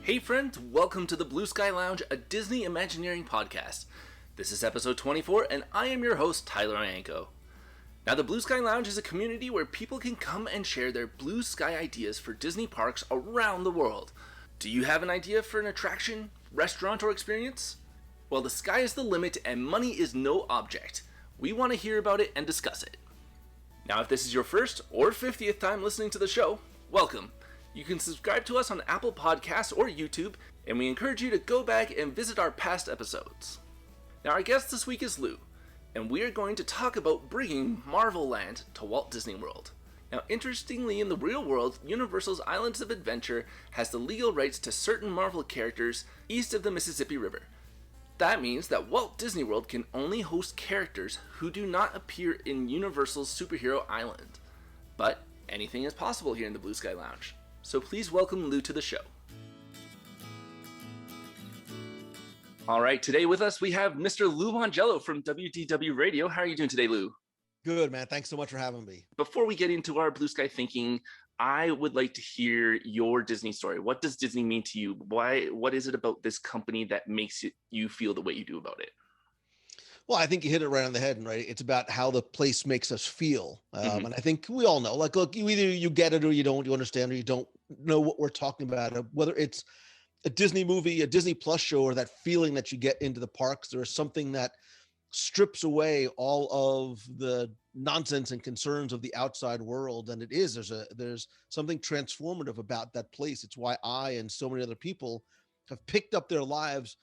Hey friends, welcome to the Blue Sky Lounge, a Disney Imagineering podcast. This is episode 24 and I am your host, Tyler Iantkow. Now the Blue Sky Lounge is a community where people can come and share their blue sky ideas for Disney parks around the world. Do you have an idea for an attraction, restaurant, or experience? Well, the sky is the limit and money is no object. We want to hear about it and discuss it. Now if this is your first or 50th time listening to the show, welcome. You can subscribe to us on Apple Podcasts or YouTube, and we encourage you to go back and visit our past episodes. Now our guest this week is Lou, and we are going to talk about bringing Marvel Land to Walt Disney World. Now interestingly, in the real world, Universal's Islands of Adventure has the legal rights to certain Marvel characters east of the Mississippi River. That means that Walt Disney World can only host characters who do not appear in Universal's Superhero Island. But anything is possible here in the Blue Sky Lounge. So please welcome Lou to the show. All right, today with us we have Mr. Lou Mongello from WDW Radio. How are you doing today, Lou? Good, man. Thanks so much for having me. Before we get into our blue sky thinking, I would like to hear your Disney story. What does Disney mean to you? What is it about this company that makes you feel the way you do about it? Well, I think you hit it right on the head, right? It's about how the place makes us feel. And I think we all know, like, look, you either get it or you don't, you understand, or you don't know what we're talking about. Whether it's a Disney movie, a Disney Plus show, or that feeling that you get into the parks, there is something that strips away all of the nonsense and concerns of the outside world. And there's something transformative about that place. It's why I and so many other people have picked up their lives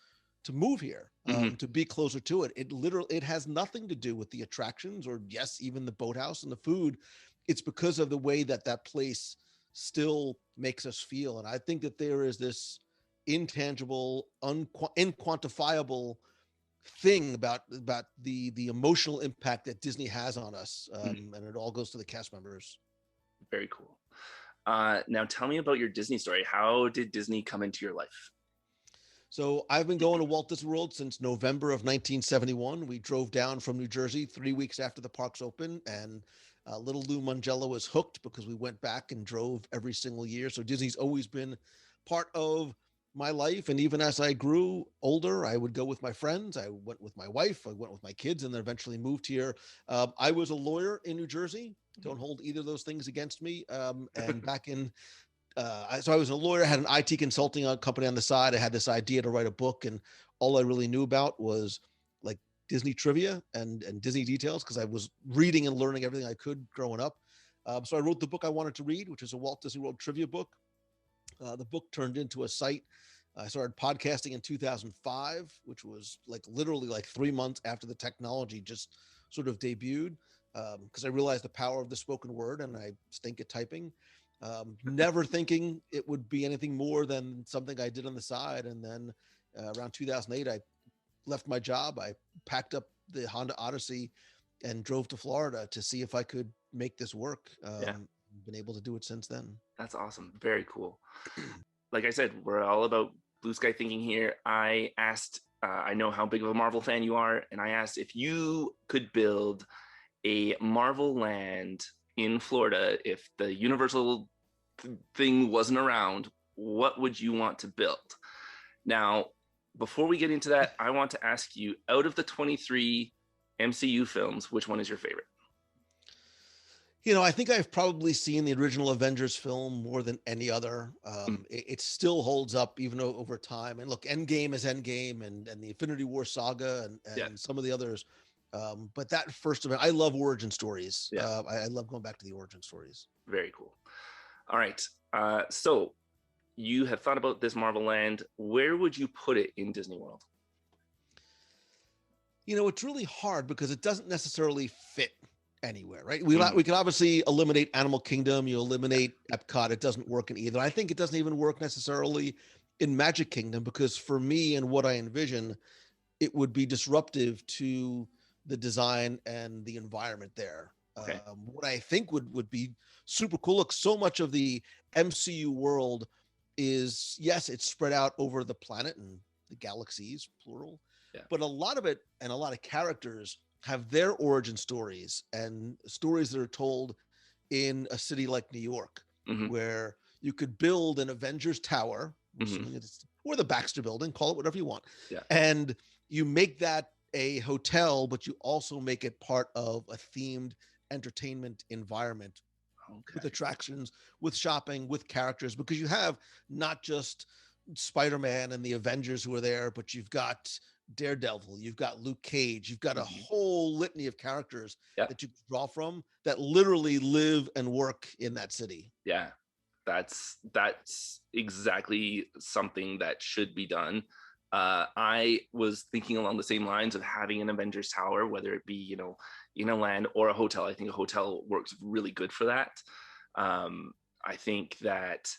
to move here, to be closer to it. It has nothing to do with the attractions or yes, even the boathouse and the food. It's because of the way that place still makes us feel. And I think that there is this intangible, inquantifiable thing about the emotional impact that Disney has on us. And it all goes to the cast members. Very cool. Now tell me about your Disney story. How did Disney come into your life? So I've been going to Walt Disney World since November of 1971. We drove down from New Jersey 3 weeks after the parks opened, and little Lou Mongello was hooked because we went back and drove every single year. So Disney's always been part of my life. And even as I grew older, I would go with my friends. I went with my wife. I went with my kids, and then eventually moved here. I was a lawyer in New Jersey. Don't hold either of those things against me. And back in so I was a lawyer, had an IT consulting company on the side. I had this idea to write a book, and all I really knew about was like Disney trivia and Disney details, because I was reading and learning everything I could growing up. So I wrote the book I wanted to read, which is a Walt Disney World trivia book. The book turned into a site. I started podcasting in 2005, which was like literally like 3 months after the technology just sort of debuted, because I realized the power of the spoken word, and I stink at typing. Never thinking it would be anything more than something I did on the side. And then around 2008, I left my job. I packed up the Honda Odyssey and drove to Florida to see if I could make this work. Been able to do it since then. That's awesome. Very cool. Like I said, we're all about blue sky thinking here. I asked, I know how big of a Marvel fan you are, and I asked if you could build a Marvel Land in Florida, if the Universal thing wasn't around, what would you want to build? Now, before we get into that, I want to ask you, out of the 23 MCU films, which one is your favorite? You know, I think I've probably seen the original Avengers film more than any other. It still holds up even over time. And look, Endgame is Endgame, and the Infinity War saga and some of the others. But that first event, I love origin stories. I love going back to the origin stories. Very cool. All right. So you have thought about this Marvel Land. Where would you put it in Disney World? You know, it's really hard because it doesn't necessarily fit anywhere, right? We can obviously eliminate Animal Kingdom. You eliminate Epcot. It doesn't work in either. I think it doesn't even work necessarily in Magic Kingdom, because for me and what I envision, it would be disruptive to the design and the environment there. Okay. What I think would be super cool. Look, so much of the MCU world is, yes, it's spread out over the planet and the galaxies, plural, but a lot of it and a lot of characters have their origin stories and stories that are told in a city like New York, where you could build an Avengers Tower I'm Hmm. assuming it's, or the Baxter Building, call it whatever you want. Yeah. And you make that a hotel, but you also make it part of a themed entertainment environment with Okay. attractions, with shopping, with characters, because you have not just Spider-Man and the Avengers who are there, but you've got Daredevil, you've got Luke Cage, you've got a Hmm. whole litany of characters Yep. that you draw from that literally live and work in that city. Yeah. That's exactly something that should be done. I was thinking along the same lines of having an Avengers Tower, whether it be, in a land or a hotel. I think a hotel works really good for that. Um, I think that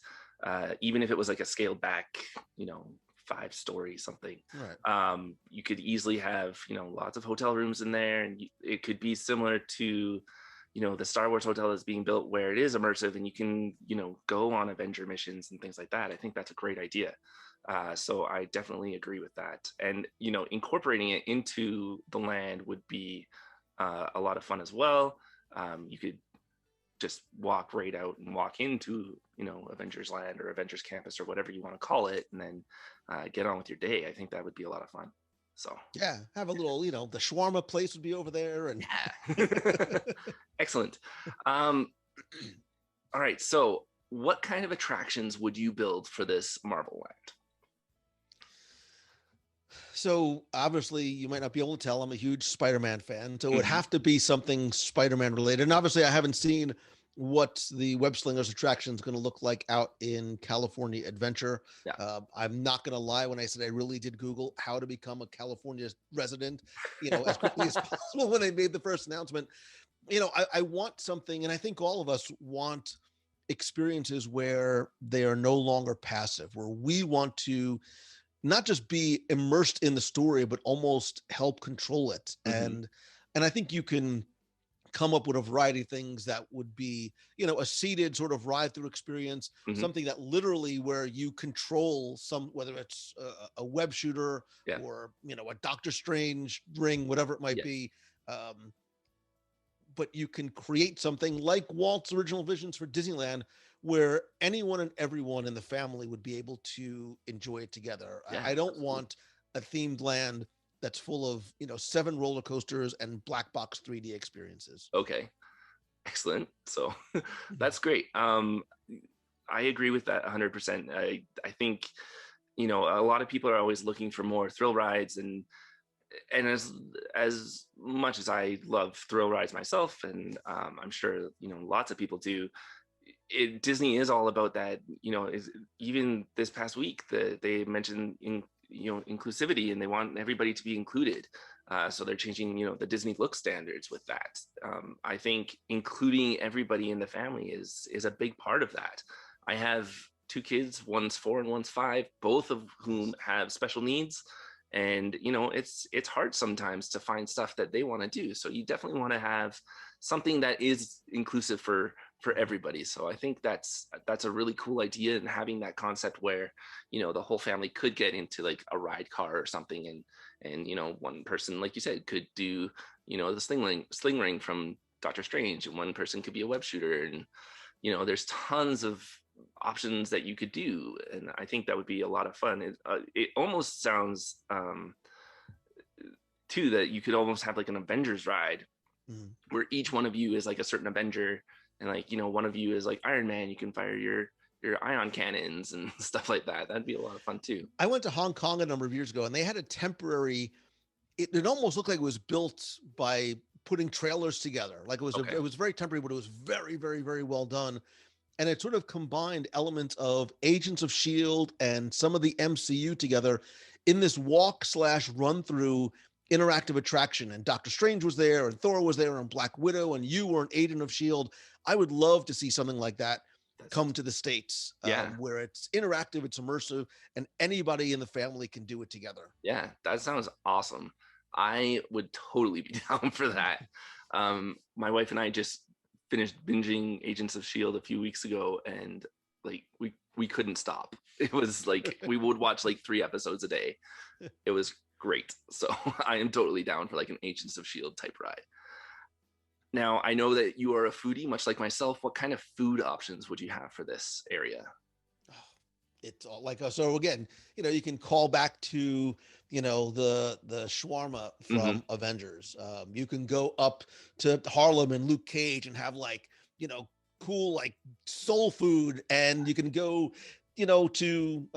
even if it was like a scaled back, you know, 5 story something, Right. you could easily have, lots of hotel rooms in there, and it could be similar to, the Star Wars hotel is being built where it is immersive and you can, go on Avenger missions and things like that. I think that's a great idea. So I definitely agree with that. And, incorporating it into the land would be a lot of fun as well. You could just walk right out and walk into, Avengers Land or Avengers Campus or whatever you want to call it, and then get on with your day. I think that would be a lot of fun. So, Yeah, have a little, the shawarma place would be over there, and yeah. Excellent. Um, all right. So, what kind of attractions would you build for this Marvel Land? so obviously you might not be able to tell I'm a huge Spider-Man fan, so it would Hmm. have to be something Spider-Man related. And obviously I haven't seen what the Web Slingers attraction is going to look like out in California Adventure. Yeah. I'm not going to lie when I said I really did Google how to become a California resident, as quickly as possible when they made the first announcement. I want something, and I think all of us want experiences where they are no longer passive, where we want to not just be immersed in the story, but almost help control it. Hmm. And I think you can come up with a variety of things that would be, a seated sort of ride through experience, Hmm. something that literally where you control some, whether it's a web shooter Yeah. or, a Doctor Strange ring, whatever it might Yes. be. But you can create something like Walt's original visions for Disneyland, where anyone and everyone in the family would be able to enjoy it together. Yeah. I don't Absolutely. want a themed land that's full of 7 roller coasters and black box 3D experiences. Okay. Excellent. So, Mhm. that's great. I agree with that 100%. I think, a lot of people are always looking for more thrill rides, and as much as I love thrill rides myself, and I'm sure lots of people do, Disney is all about that. Is even this past week that they mentioned inclusivity, and they want everybody to be included. So they're changing the Disney look standards with that. I think including everybody in the family is a big part of that. I have 2 kids, one's 4 and one's 5, both of whom Yes. have special needs, and it's hard sometimes to find stuff that they want to do. So you definitely want to have something that is inclusive for everybody. So I think that's a really cool idea, and having that concept where the whole family could get into like a ride car or something, and one person, like you said, could do the sling ring from Doctor Strange, and one person could be a web shooter, and there's tons of options that you could do, and I think that would be a lot of fun. It almost sounds too that you could almost have like an Avengers ride Mhm. where each one of you is like a certain Avenger, and like one of you is like Iron Man. You can fire your ion cannons and stuff like that. That'd be a lot of fun too. I went to Hong Kong a number of years ago, and they had a temporary. It almost looked like it was built by putting trailers together. Like Okay. it was very temporary, but it was very, very, very well done. And it sort of combined elements of Agents of S.H.I.E.L.D. and some of the MCU together in this walk slash run through interactive attraction. And Doctor Strange was there, and Thor was there, and Black Widow, and you were an agent of S.H.I.E.L.D. I would love to see something like that That come sounds, to the States, yeah. where it's interactive, it's immersive, and anybody in the family can do it together. Yeah, that sounds awesome. I would totally be down for that. My wife and I just finished binging Agents of S.H.I.E.L.D. a few weeks ago, and like we couldn't stop. It was like we would watch like 3 episodes a day. It was great. So I am totally down for like an Agents of S.H.I.E.L.D. type ride. Now, I know that you are a foodie, much like myself. What kind of food options would you have for this area? it's all like so again, you can call back to the shawarma Hmm. from Avengers. You can go up to Harlem and Luke Cage and have like cool like soul food, and you can go to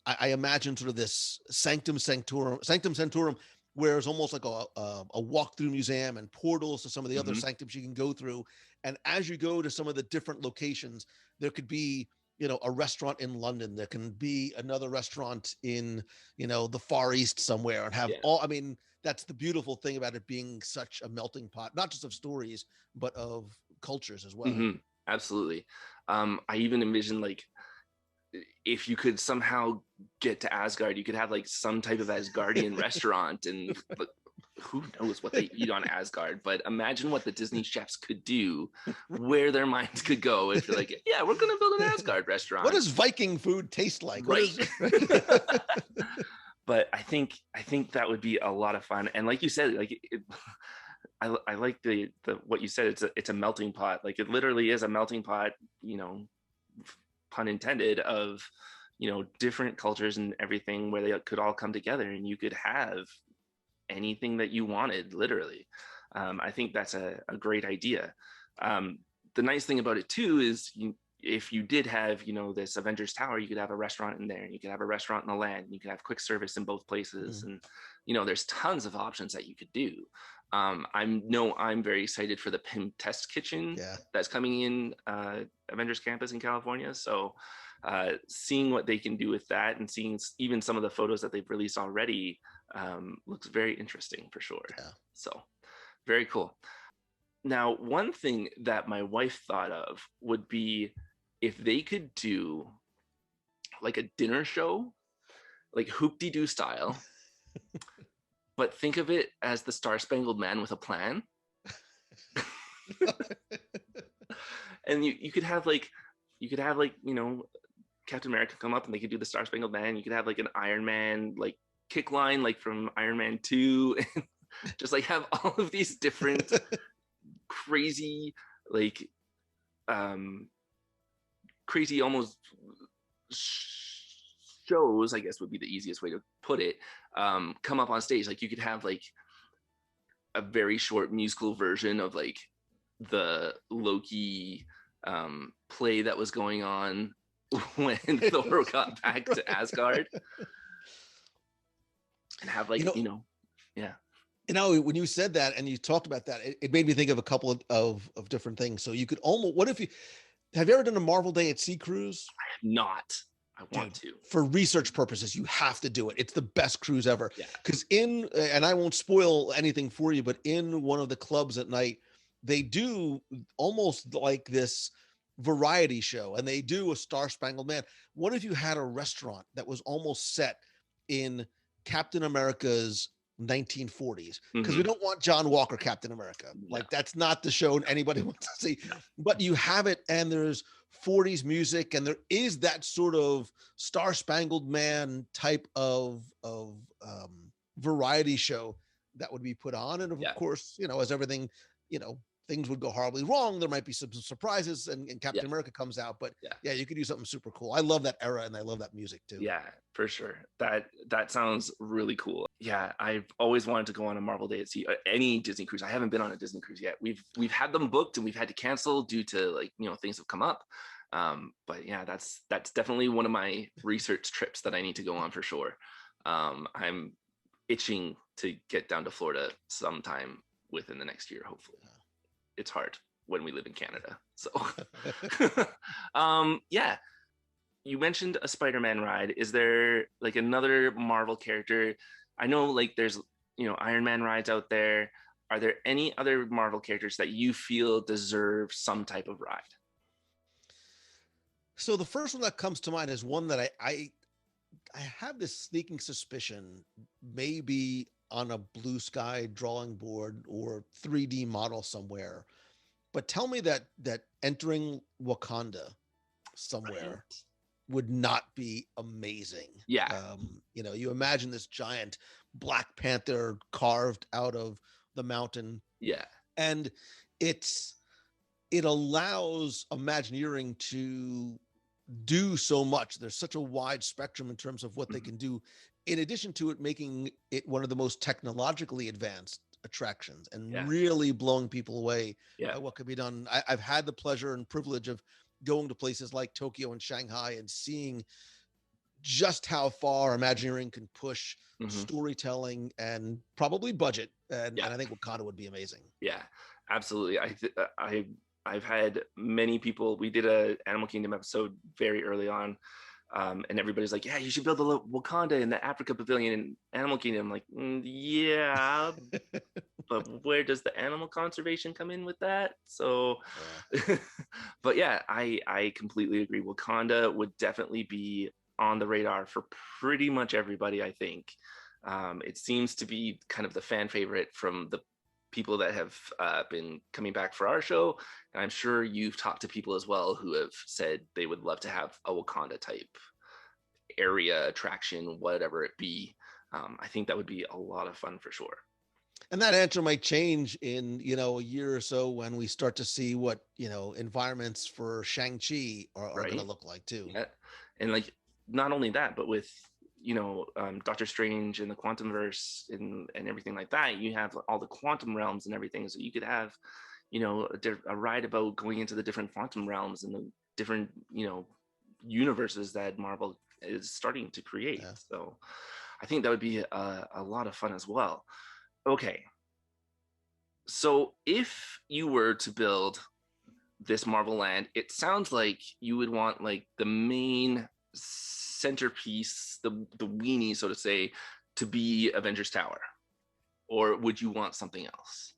I imagine sort of this sanctum sanctorum, where it's almost like a walk-through museum and portals to some of the other Hmm. sanctums you can go through. And as you go to some of the different locations, there could be a restaurant in London. There can be another restaurant in the Far East somewhere, and have Yeah. all. I mean, that's the beautiful thing about it being such a melting pot, not just of stories, but of cultures as well. Hmm. Absolutely. I even envision like if you could somehow get to Asgard, you could have like some type of Asgardian restaurant, and like, who knows what they eat on Asgard. But imagine what the Disney chefs could do, where their minds could go if you're like, yeah, we're gonna build an Asgard What restaurant, does Viking food taste like? What right? is But I think that would be a lot of fun. And like you said, like I like the what you said. It's a melting pot. Like it literally is a melting pot. Pun intended, of different cultures and everything, where they could all come together and you could have anything that you wanted, literally. I think that's a great idea. um, the nice thing about it too is if you did have this Avengers Tower, you could have a restaurant in there, and you could have a restaurant in the land, and you could have quick service in both places. And there's tons of options that you could do. I'm very excited for the Pim Test Kitchen Yeah. that's coming in Avengers Campus in California. So seeing what they can do with that, and seeing even some of the photos that they've released already, looks very interesting for sure. Yeah. So very cool. Now, one thing that my wife thought of would be if they could do like a dinner show, like Hoop-Dee-Doo style, but think of it as the Star Spangled Man with a plan. And you could have like Captain America come up, and they could do the Star Spangled Man. You could have like an Iron Man like kick line, like from Iron Man 2, and just like have all of these different crazy, like crazy almost shows, I guess would be the easiest way to put it, come up on stage. Like you could have like a very short musical version of like the Loki play that was going on when Thor got back to Asgard, and have like yeah. When you said that and you talked about that, it made me think of a couple of different things. So you could almost, what if have you ever done a Marvel Day at Sea cruise? I have not. I want to. For research purposes, you have to do it. It's the best cruise ever. Yeah. Because and I won't spoil anything for you, but in one of the clubs at night, they do almost like this variety show, and they do a Star Spangled Man. What if you had a restaurant that was almost set in Captain America's 1940s? Because we don't want John Walker Captain America. Like that's not the show anybody wants to see. But you have it, and there's 40s music, and there is that sort of Star Spangled Man type of variety show that would be put on. And of course, as everything, things would go horribly wrong, there might be some surprises, and Captain America comes out. But yeah, you could do something super cool. I love that era, and I love that music too. Yeah, for sure. That sounds really cool. Yeah, I've always wanted to go on a Marvel Day at Sea, any Disney cruise. I haven't been on a Disney cruise yet. We've had them booked, and we've had to cancel due to like things have come up. But yeah, that's definitely one of my research trips that I need to go on for sure. I'm itching to get down to Florida sometime within the next year, hopefully. It's hard when we live in Canada. So yeah. You mentioned a Spider-Man ride. Is there like another Marvel character? I know like there's Iron Man rides out there. Are there any other Marvel characters that you feel deserve some type of ride? So the first one that comes to mind is one that I have this sneaking suspicion maybe on a blue sky drawing board or 3D model somewhere. But tell me that entering Wakanda somewhere would not be amazing. Yeah. You imagine this giant Black Panther carved out of the mountain. Yeah. And it allows Imagineering to do so much. There's such a wide spectrum in terms of what they can do, in addition to it making it one of the most technologically advanced attractions and Yeah. really blowing people away Yeah. by what could be done. I've had the pleasure and privilege of going to places like Tokyo and Shanghai and seeing just how far Imagineering can push Hmm. storytelling and probably budget. Yeah. And I think Wakanda would be amazing. Yeah, absolutely. I've had many people. We did a Animal Kingdom episode very early on, and everybody's like, "Yeah, you should build a Wakanda in the Africa Pavilion in Animal Kingdom." I'm like, yeah, but where does the animal conservation come in with that? So, Yeah. but yeah, I completely agree. Wakanda would definitely be on the radar for pretty much everybody, I think. It seems to be kind of the fan favorite from the people that have been coming back for our show. And I'm sure you've talked to people as well who have said they would love to have a Wakanda type area, attraction, whatever it be. I think that would be a lot of fun for sure. And that answer might change in, a year or so when we start to see what, environments for Shang-Chi are going to Right? look like too. Yeah. And like, not only that, but with, Doctor Strange and the quantum verse and everything like that, you have all the quantum realms and everything. So you could have, a ride about going into the different quantum realms and the different, universes that Marvel is starting to create. Yeah. So I think that would be a lot of fun as well. Okay. So if you were to build this Marvel land, it sounds like you would want like the main centerpiece, the weenie, so to say, to be Avengers Tower, or would you want something else?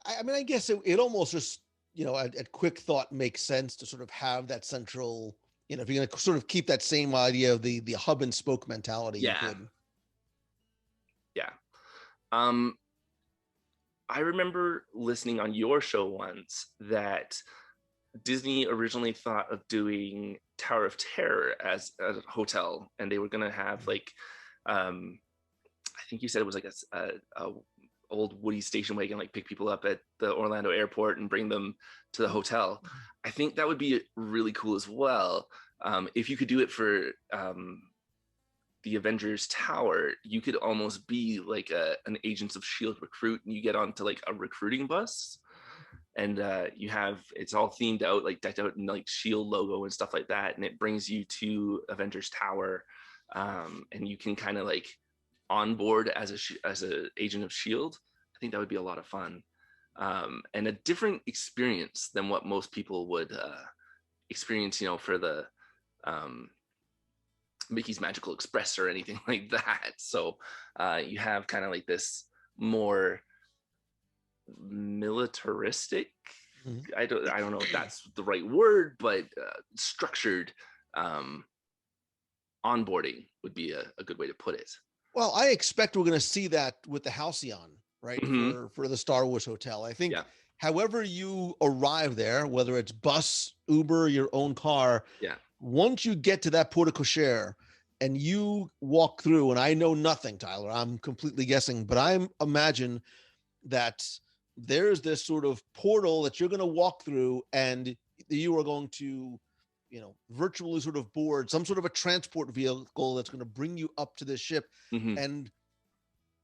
I mean, I guess it almost just, at quick thought makes sense to sort of have that central, if you're going to sort of keep that same idea of the hub and spoke mentality, you Yeah, could. yeah. Um, I remember listening on your show once that Disney originally thought of doing Tower of Terror as a hotel, and they were gonna have like, um, I think you said it was like a old Woody station wagon, like pick people up at the Orlando airport and bring them to the hotel. I think that would be really cool as well. If you could do it for the Avengers Tower, you could almost be like an Agents of Shield recruit, and you get onto like a recruiting bus, and you have it's all themed out, like decked out in like Shield logo and stuff like that, and it brings you to Avengers Tower, and you can kind of like onboard as a agent of Shield. I think that would be a lot of fun, and a different experience than what most people would experience, for the um, Mickey's Magical Express or anything like that. So you have kind of like this more militaristic. Mhm. I don't know if that's the right word, but structured um, onboarding would be a good way to put it. Well, I expect we're going to see that with the Halcyon, right? Mm-hmm. For the Star Wars hotel. I think Yeah, however you arrive there, whether it's bus, Uber, your own car, yeah, once you get to that porte cochere and you walk through, and I know nothing, Tyler, I'm completely guessing, but I imagine that there's this sort of portal that you're going to walk through and you are going to, virtually sort of board some sort of a transport vehicle that's going to bring you up to this ship. mm-hmm. And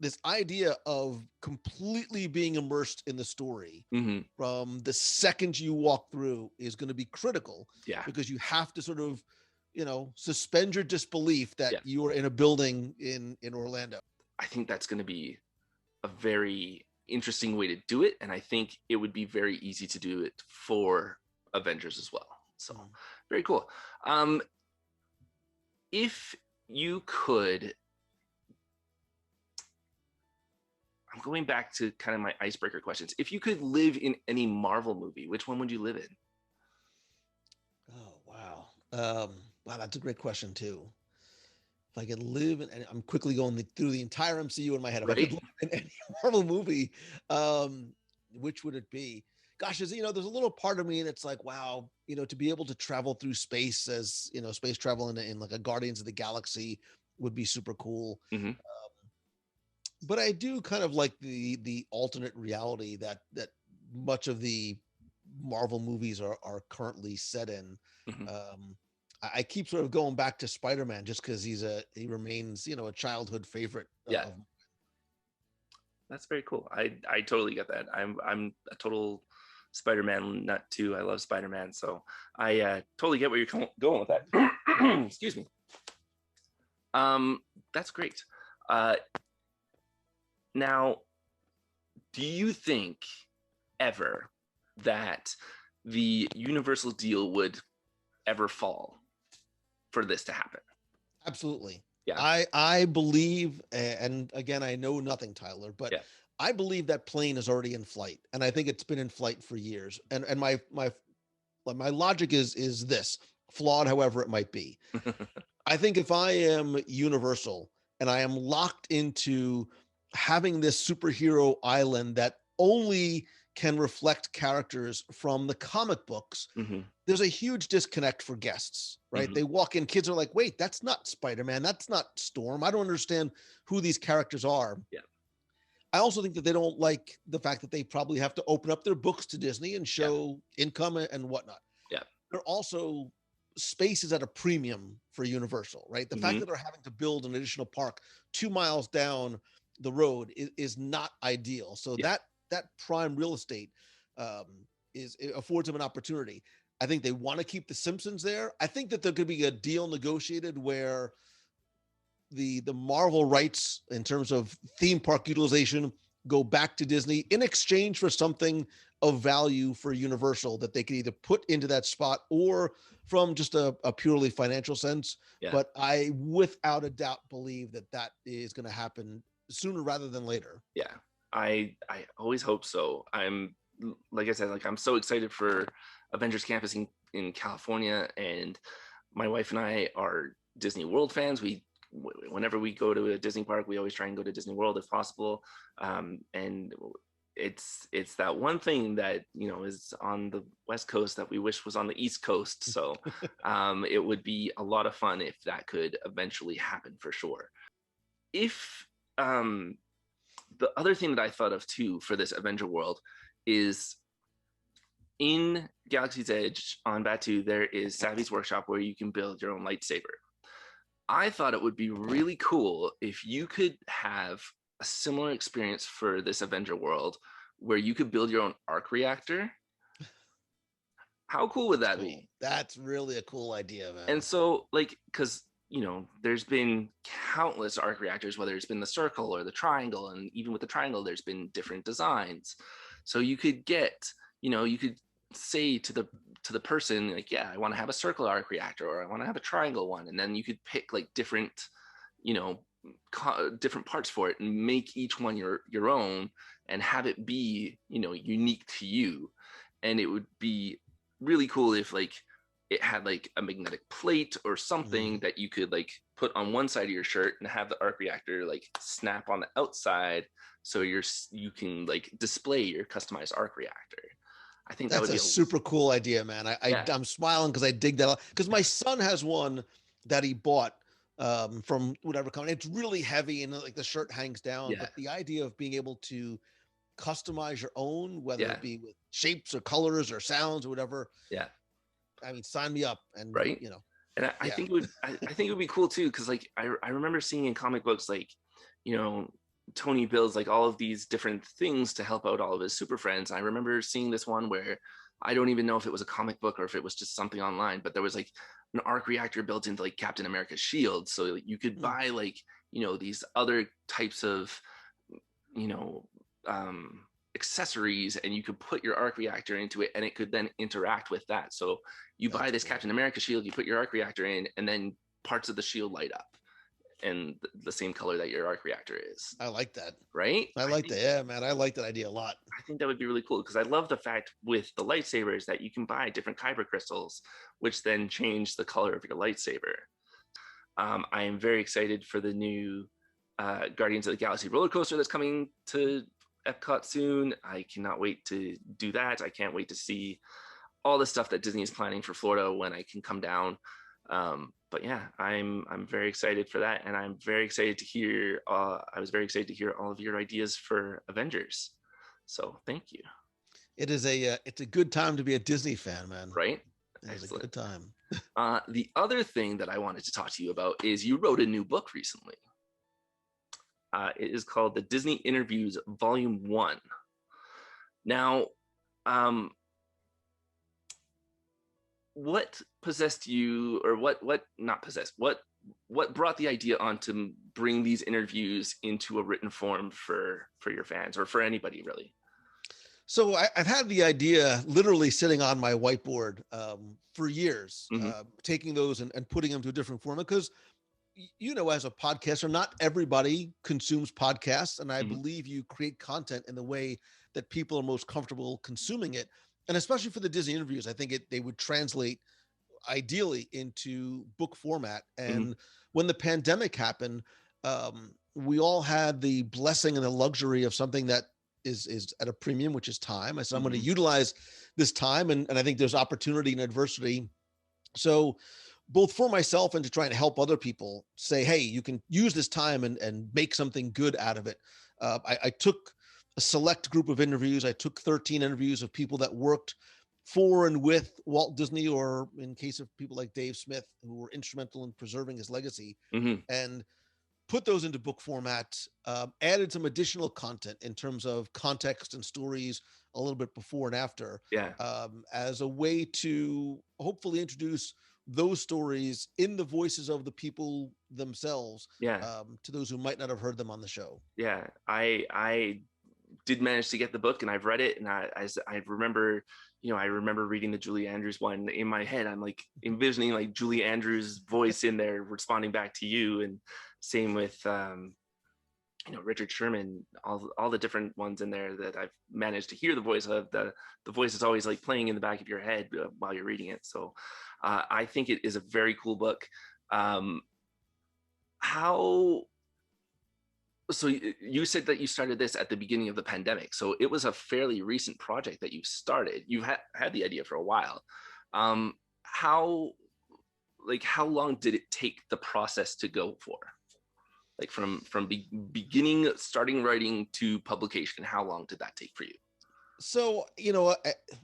this idea of completely being immersed in the story Mm-hmm. from the second you walk through is going to be critical, Yeah, because you have to sort of, suspend your disbelief that yeah. you are in a building in Orlando. I think that's going to be a very interesting way to do it, and I think it would be very easy to do it for Avengers as well. So very cool. If you could, I'm going back to kind of my icebreaker questions. If you could live in any Marvel movie, which one would you live in? Oh, wow. Wow, that's a great question too. If I could live in, and I'm quickly going through the entire MCU in my head. If I could Right? live in any Marvel movie, um, which would it be? Gosh, there's a little part of me that's like, wow, to be able to travel through space, as space travel in like a Guardians of the Galaxy would be super cool. Mm-hmm. But I do kind of like the alternate reality that much of the Marvel movies are currently set in. Mhm. I keep sort of going back to Spider-Man just because he remains, a childhood favorite Yeah, of. that's very cool. I totally get that. I'm a total Spider-Man nut too. I love Spider-Man, so I totally get where you're going with that. Excuse me. Um, that's great. Uh, Now, do you think ever that the Universal deal would ever fall for this to happen? Absolutely. Yeah, I believe, and again, I know nothing, Tyler, but yeah. I believe that plane is already in flight, and I think it's been in flight for years. And my logic is this, flawed, however it might be. I think if I am Universal and I am locked into having this superhero island that only can reflect characters from the comic books, Hmm. there's a huge disconnect for guests, right? Hmm. They walk in, kids are like, wait, that's not Spider-Man. That's not Storm. I don't understand who these characters are. Yeah, I also think that they don't like the fact that they probably have to open up their books to Disney and yeah, show income and whatnot. yeah. They're also spaces at a premium for Universal, right? The fact Hmm. that they're having to build an additional park 2 miles down the road is not ideal. So Yeah, that prime real estate um, it affords them an opportunity. I think they want to keep the Simpsons there. I think that there could be a deal negotiated where the Marvel rights in terms of theme park utilization go back to Disney in exchange for something of value for Universal that they could either put into that spot or from just a purely financial sense. yeah, But I, without a doubt, believe that that is going to happen sooner rather than later. yeah. I always hope so. I'm like I said, like I'm so excited for Avengers Campus in California, and my wife and I are Disney World fans. Whenever we go to a Disney park, we always try and go to Disney World if possible. And it's that one thing that is on the West Coast that we wish was on the East Coast. So it would be a lot of fun if that could eventually happen for sure. If um, the other thing that I thought of too for this Avenger world is in Galaxy's Edge on Batu, there is Savvy's Workshop where you can build your own lightsaber. I thought it would be really cool if you could have a similar experience for this Avenger world where you could build your own arc reactor. How cool would That's that cool. be? That's really a cool idea, And man. so, like, because there's been countless arc reactors, whether it's been the circle or the triangle, and even with the triangle, there's been different designs. So you could say to the person like, yeah, I want to have a circle arc reactor, or I want to have a triangle one, and then you could pick like different, you know, different parts for it and make each one your own and have it be unique to you. And it would be really cool if like it had like a magnetic plate or something Mhm. that you could like put on one side of your shirt and have the arc reactor like snap on the outside, so you can like display your customized arc reactor. I think that That's would a be super cool idea, man. yeah, I'm smiling because I dig that because my son has one that he bought from whatever company. It's really heavy and like the shirt hangs down, yeah, but the idea of being able to customize your own, whether yeah, it be with shapes or colors or sounds or whatever, yeah, I mean, sign me up. And right. And I yeah, think I think it would be cool too, because like I remember seeing in comic books like you know Tony builds like all of these different things to help out all of his super friends. I remember seeing this one where I don't even know if it was a comic book or if it was just something online, but there was like an arc reactor built into like Captain America's shield, so like, you could hmm, buy like these other types of you know um accessories, and you could put your arc reactor into it and it could then interact with that. So you buy that's this cool. Captain America shield, you put your arc reactor in, and then parts of the shield light up and the same color that your arc reactor is, I like that. right? I like that. Yeah, man, I like that idea a lot. I think that would be really cool, because I love the fact with the lightsabers that you can buy different kyber crystals, which then change the color of your lightsaber. I am very excited for the new Guardians of the Galaxy roller coaster that's coming to Epcot soon. I cannot wait to do that. I can't wait to see all the stuff that Disney is planning for Florida when I can come down. But yeah, I'm very excited for that, and I'm very excited to hear. I was very excited to hear all of your ideas for Avengers. So thank you. It's a good time to be a Disney fan, man. right? It is a Excellent. good time. The other thing that I wanted to talk to you about is you wrote a new book recently. It is called The Disney Interviews Volume 1. Now, um, what possessed you, or what not possessed, what brought the idea on to bring these interviews into a written form for your fans or for anybody really? So I've had the idea literally sitting on my whiteboard for years, Mm-hmm. taking those and putting them to a different format because as a podcaster, not everybody consumes podcasts, and I Mm-hmm. believe you create content in the way that people are most comfortable consuming it. And especially for the Disney interviews, I think they would translate ideally into book format. Mm-hmm. And when the pandemic happened, we all had the blessing and the luxury of something that is at a premium, which is time. I said, I'm going to Mm-hmm. utilize this time, and I think there's opportunity and adversity. So both for myself and to try and help other people say, hey, you can use this time and make something good out of it. I took a select group of interviews. I took 13 interviews of people that worked for and with Walt Disney, or in case of people like Dave Smith, who were instrumental in preserving his legacy, Mm-hmm. and put those into book format, added some additional content in terms of context and stories a little bit before and after, Yeah. as a way to hopefully introduce those stories in the voices of the people themselves, Yeah. to those who might not have heard them on the show. Yeah. I did manage to get the book and I've read it, and I remember, I remember reading the Julie Andrews one in my head. I'm like envisioning like Julie Andrews' voice in there responding back to you, and same with Richard Sherman, all the different ones in there that I've managed to hear the voice of. The voice is always like playing in the back of your head while you're reading it. So I think it is a very cool book. Um, how so you said that you started this at the beginning of the pandemic, so it was a fairly recent project that you started. You had the idea for a while. How how long did it take the process to go for, like beginning starting writing to publication? How long did that take for you? So,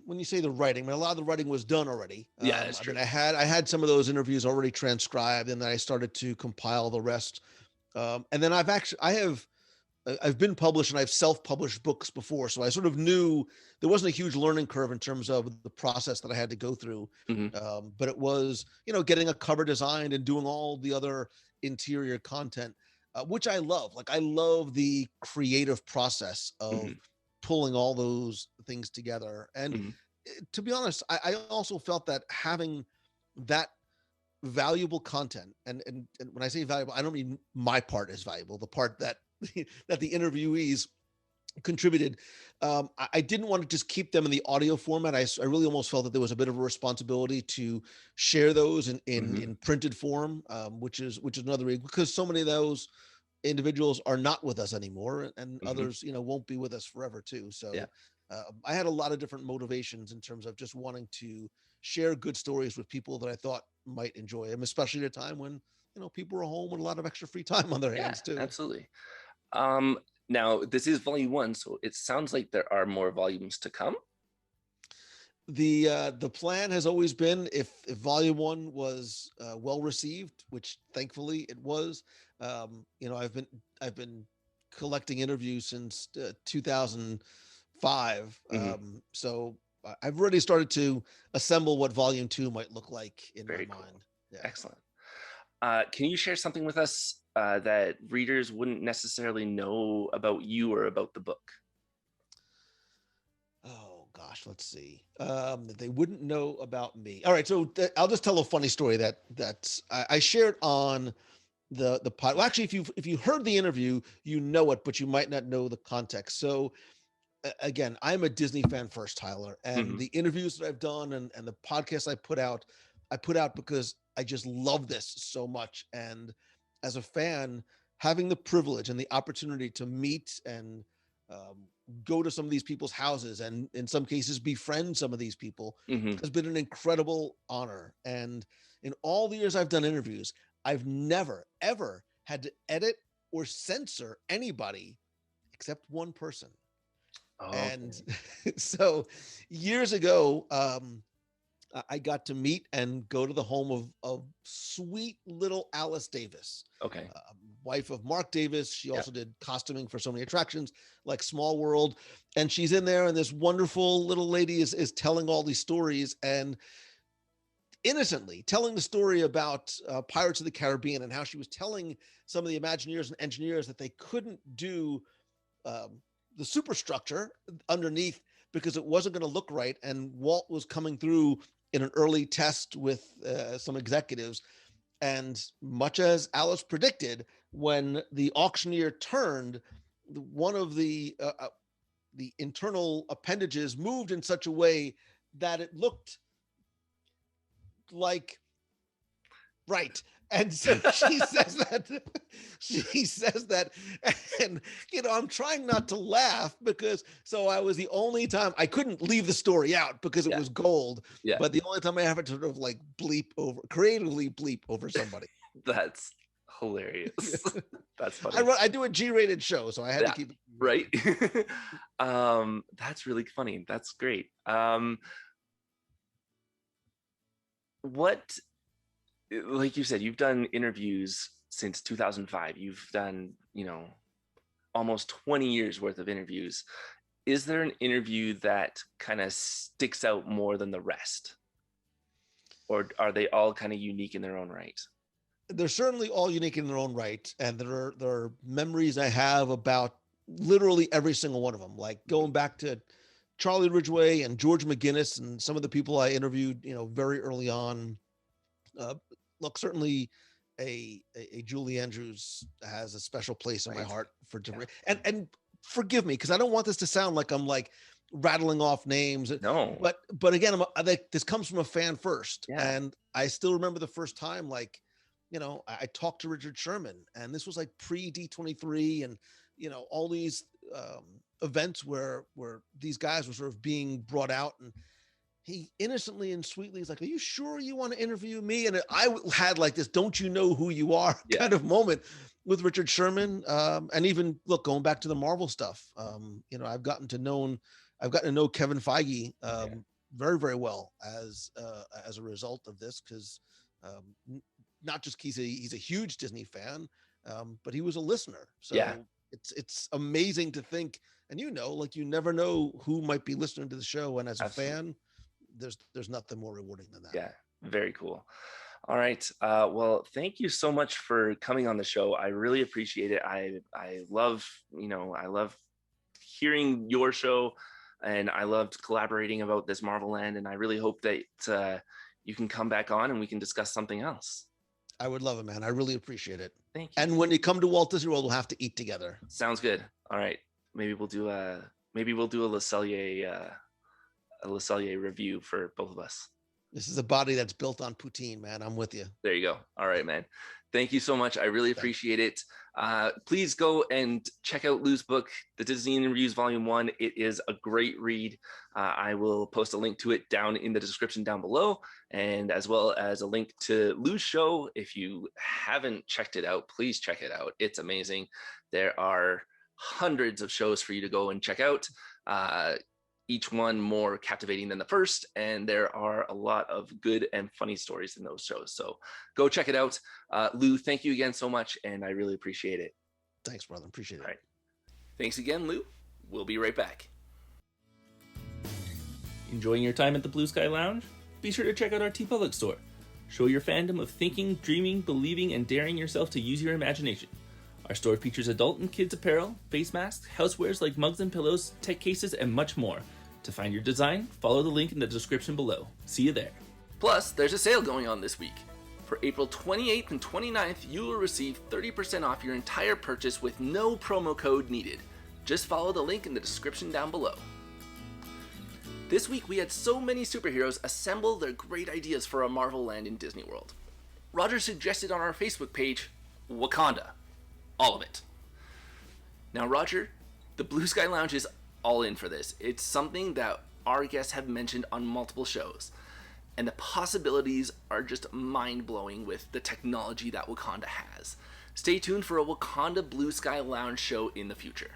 when you say the writing, I mean, a lot of the writing was done already. Yeah, that's I true. mean, I had some of those interviews already transcribed, and then I started to compile the rest. And then I've been published and I've self-published books before, so I sort of knew there wasn't a huge learning curve in terms of the process that I had to go through. Mm-hmm. But it was, getting a cover designed and doing all the other interior content, which I love. Like I love the creative process Mm-hmm. of pulling all those things together. And Mm-hmm. to be honest, I also felt that having that valuable content, and when I say valuable, I don't mean my part is valuable, the part that that the interviewees contributed. I didn't want to just keep them in the audio format. I really almost felt that there was a bit of a responsibility to share those Mm-hmm. in printed form, which is another reason, because so many of those individuals are not with us anymore, and Mm-hmm. others, won't be with us forever too. Yeah. So I had a lot of different motivations in terms of just wanting to share good stories with people that I thought might enjoy them, especially at a time when people are home with a lot of extra free time on their Yeah, hands too. absolutely. Um, Now this is volume one, so it sounds like there are more volumes to come. The plan has always been, if volume one was well received, which thankfully it was. I've been collecting interviews since 2005, Mm-hmm. so I've already started to assemble what volume two might look like in my Very cool. mind. Yeah. Excellent. Can you share something with us that readers wouldn't necessarily know about you or about the book? Oh gosh, let's see. That they wouldn't know about me. All right, so I'll just tell a funny story that I shared on the pod. Well, actually, if you heard the interview, you know it, but you might not know the context. So again, I'm a Disney fan first, Tyler, and Mm-hmm. the interviews that I've done and the podcasts I put out because I just love this so much. And as a fan, having the privilege and the opportunity to meet and um, go to some of these people's houses and in some cases befriend some of these people Mm-hmm. has been an incredible honor. And in all the years I've done interviews, I've never ever had to edit or censor anybody except one person. Oh, And so years ago, I got to meet and go to the home of sweet little Alice Davis, okay. wife of Mark Davis. She Yeah. also did costuming for so many attractions like Small World. And she's in there, and this wonderful little lady is telling all these stories and innocently telling the story about Pirates of the Caribbean and how she was telling some of the Imagineers and engineers that they couldn't do um, the superstructure underneath because it wasn't going to look right. And Walt was coming through in an early test with some executives. And much as Alice predicted, when the auctioneer turned, one of the internal appendages moved in such a way that it looked like right. And so she says that, and I'm trying not to laugh because so I was the only time I couldn't leave the story out because it Yeah. was gold, Yeah. but the only time I have to sort of like creatively bleep over somebody. That's hilarious. That's funny. I do a G-rated show, so I had to Yeah. keep it Right. That's really funny. That's great. What, like you said, you've done interviews since 2005. You've done, almost 20 years worth of interviews. Is there an interview that kind of sticks out more than the rest? Or are they all kind of unique in their own right? They're certainly all unique in their own right, and there are memories I have about literally every single one of them. Like going back to Charlie Ridgway and George McGinnis and some of the people I interviewed, very early on. Uh, Look, certainly a Julie Andrews has a special place in my Right. heart for different. Yeah. And forgive me because I don't want this to sound like I'm like rattling off names. No. But again, this comes from a fan first, Yeah. and I still remember the first time like. I talked to Richard Sherman, and this was like pre D23, and all these events where these guys were sort of being brought out, and he innocently and sweetly is like, "Are you sure you want to interview me?" And I had like this "Don't you know who you are" Yeah. kind of moment with Richard Sherman, and even look going back to the Marvel stuff. I've gotten to know Kevin Feige very very well as a result of this because. Not just he's a huge Disney fan, but he was a listener. So Yeah. it's amazing to think, and like you never know who might be listening to the show, and as a Absolutely. fan, there's nothing more rewarding than that. Yeah. Very cool. All right. Well, thank you so much for coming on the show. I really appreciate it. I love, I love hearing your show, and I loved collaborating about this Marvel Land. And I really hope that you can come back on and we can discuss something else. I would love it, man. I really appreciate it. Thank you. And when you come to Walt Disney World, we'll have to eat together. Sounds good. All right. Maybe we'll do a Le Cellier review for both of us. This is a body that's built on poutine, man. I'm with you. There you go. All right, man. Thank you so much. I really appreciate it. Please go and check out Lou's book, The Disney Interviews Volume 1. It is a great read. I will post a link to it down in the description down below, and as well as a link to Lou's show. If you haven't checked it out, please check it out. It's amazing. There are hundreds of shows for you to go and check out. Each one more captivating than the first, and there are a lot of good and funny stories in those shows. So go check it out. Lou, thank you again so much, and I really appreciate it. Thanks, brother. Appreciate it. All right. Thanks again, Lou. We'll be right back. Enjoying your time at the Blue Sky Lounge? Be sure to check out our TeePublic store. Show your fandom of thinking, dreaming, believing, and daring yourself to use your imagination. Our store features adult and kids apparel, face masks, housewares like mugs and pillows, tech cases, and much more. To find your design, follow the link in the description below. See you there. Plus, there's a sale going on this week. For April 28th and 29th, you will receive 30% off your entire purchase with no promo code needed. Just follow the link in the description down below. This week we had so many superheroes assemble their great ideas for a Marvel Land in Disney World. Roger suggested on our Facebook page, Wakanda. All of it. Now, Roger, the Blue Sky Lounge is all in for this. It's something that our guests have mentioned on multiple shows, and the possibilities are just mind-blowing with the technology that Wakanda has. Stay tuned for a Wakanda Blue Sky Lounge show in the future.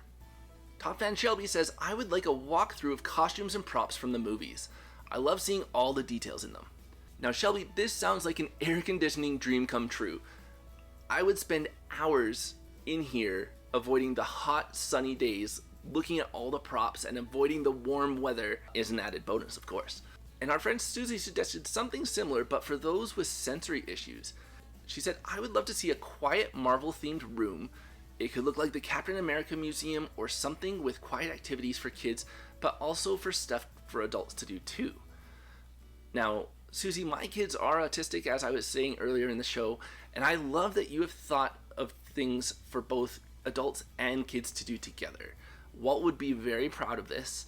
Top fan Shelby says, I would like a walkthrough of costumes and props from the movies. I love seeing all the details in them. Now Shelby, this sounds like an air conditioning dream come true. I would spend hours in here avoiding the hot sunny days, looking at all the props, and avoiding the warm weather is an added bonus, of course. And our friend Susie suggested something similar, but for those with sensory issues. She said, I would love to see a quiet Marvel themed room. It could look like the Captain America Museum or something with quiet activities for kids, but also for stuff for adults to do too. Now, Susie, my kids are autistic, as I was saying earlier in the show, and I love that you have thought of things for both adults and kids to do together. Walt would be very proud of this,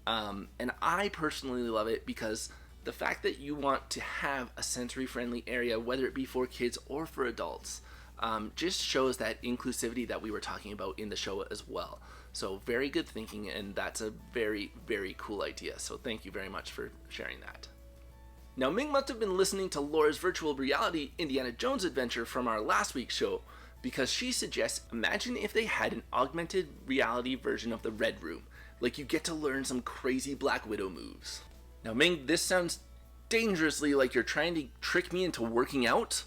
and I personally love it because the fact that you want to have a sensory-friendly area, whether it be for kids or for adults, just shows that inclusivity that we were talking about in the show as well. So very good thinking, and that's a very, very cool idea. So thank you very much for sharing that. Now, Ming must have been listening to Laura's virtual reality Indiana Jones adventure from our last week's show, because she suggests, imagine if they had an augmented reality version of the Red Room, like you get to learn some crazy Black Widow moves. Now, Ming, this sounds dangerously like you're trying to trick me into working out,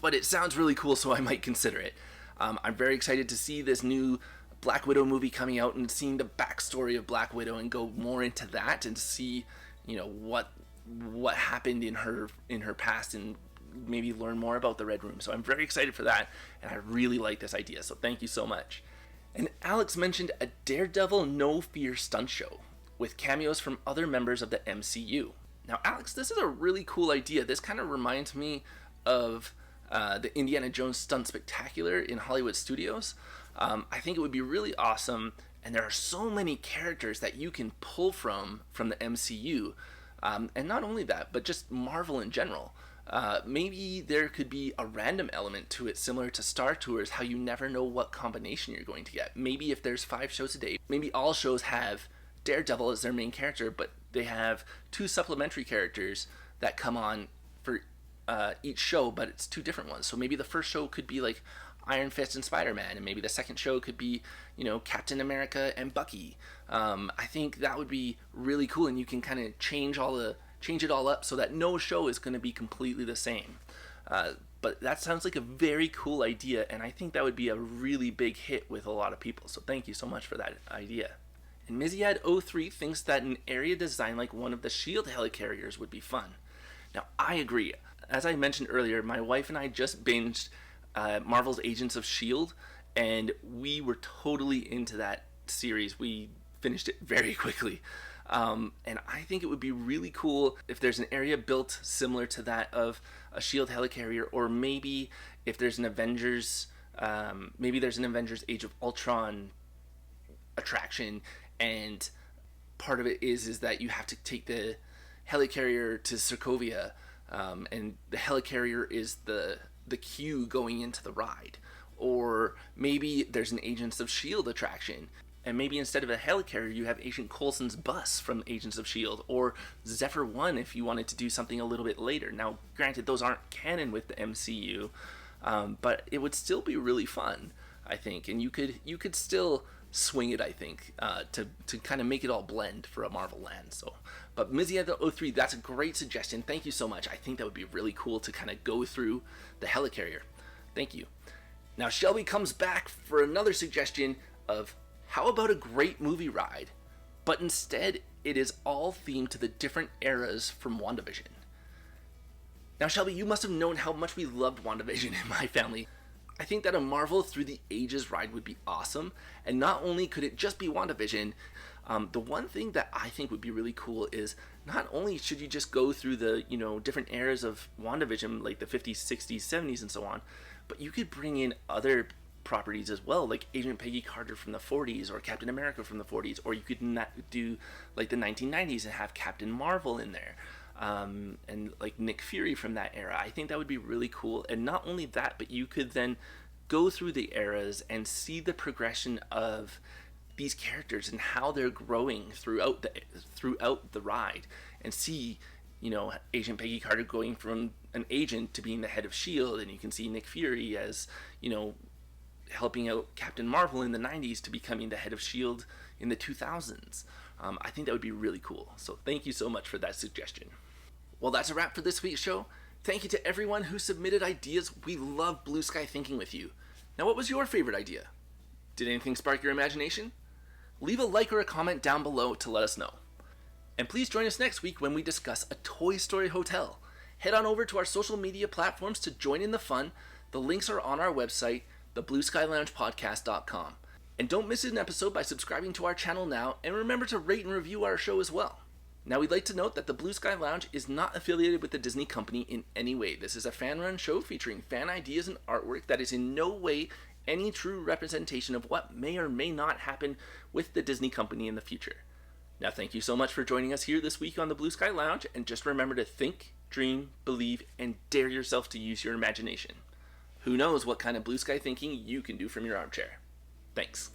but it sounds really cool, so I might consider it. I'm very excited to see this new Black Widow movie coming out and seeing the backstory of Black Widow and go more into that and see, what happened in her past and maybe learn more about the Red Room. So I'm very excited for that, and I really like this idea, so thank you so much. And Alex mentioned a Daredevil No Fear stunt show with cameos from other members of the MCU. Now, Alex, this is a really cool idea. This kind of reminds me of the Indiana Jones Stunt Spectacular in Hollywood Studios. I think it would be really awesome, and there are so many characters that you can pull from the MCU. And not only that, but just Marvel in general. Maybe there could be a random element to it, similar to Star Tours, how you never know what combination you're going to get. Maybe if there's 5 shows a day, maybe all shows have Daredevil as their main character, but they have 2 supplementary characters that come on for each show, but it's 2 different ones. So maybe the first show could be like Iron Fist and Spider-Man, and maybe the second show could be, Captain America and Bucky. I think that would be really cool, and you can kind of change it all up so that no show is going to be completely the same. But that sounds like a very cool idea, and I think that would be a really big hit with a lot of people. So thank you so much for that idea. And Miziad03 thinks that an area design like one of the S.H.I.E.L.D. helicarriers would be fun. Now, I agree. As I mentioned earlier, my wife and I just binged Marvel's Agents of S.H.I.E.L.D., and we were totally into that series. We finished it very quickly. And I think it would be really cool if there's an area built similar to that of a S.H.I.E.L.D. helicarrier, or maybe if there's an Avengers Age of Ultron attraction, and part of it is that you have to take the helicarrier to Sokovia, and the helicarrier is the queue going into the ride. Or maybe there's an Agents of S.H.I.E.L.D. attraction, and maybe instead of a helicarrier you have Agent Coulson's bus from Agents of S.H.I.E.L.D. or Zephyr 1 if you wanted to do something a little bit later. Now, granted, those aren't canon with the MCU, but it would still be really fun, I think, and you could still swing it, I think, to kind of make it all blend for a Marvel land. So, but Miziad03, that's a great suggestion. Thank you so much. I think that would be really cool to kind of go through the helicarrier. Thank you. Now Shelby comes back for another suggestion of, how about a great movie ride, but instead it is all themed to the different eras from WandaVision. Now Shelby, you must have known how much we loved WandaVision in my family. I think that a Marvel Through the Ages ride would be awesome, and not only could it just be WandaVision, the one thing that I think would be really cool is not only should you just go through the different eras of WandaVision, like the 50s, 60s, 70s, and so on, but you could bring in other properties as well, like Agent Peggy Carter from the 40s, or Captain America from the 40s, or you could do like the 1990s and have Captain Marvel in there, and like Nick Fury from that era. I think that would be really cool. And not only that, but you could then go through the eras and see the progression of these characters and how they're growing throughout the ride, and see Agent Peggy Carter going from an agent to being the head of S.H.I.E.L.D., and you can see Nick Fury as helping out Captain Marvel in the 90s to becoming the head of S.H.I.E.L.D. in the 2000s. I think that would be really cool. So thank you so much for that suggestion. Well, that's a wrap for this week's show. Thank you to everyone who submitted ideas. We love Blue Sky thinking with you. Now, what was your favorite idea? Did anything spark your imagination? Leave a like or a comment down below to let us know. And please join us next week when we discuss a Toy Story hotel. Head on over to our social media platforms to join in the fun. The links are on our website, theblueskyloungepodcast.com. And don't miss an episode by subscribing to our channel now, and remember to rate and review our show as well. Now, we'd like to note that the Blue Sky Lounge is not affiliated with the Disney Company in any way. This is a fan-run show featuring fan ideas and artwork that is in no way any true representation of what may or may not happen with the Disney Company in the future. Now, thank you so much for joining us here this week on the Blue Sky Lounge, and just remember to think, dream, believe, and dare yourself to use your imagination. Who knows what kind of blue sky thinking you can do from your armchair. Thanks.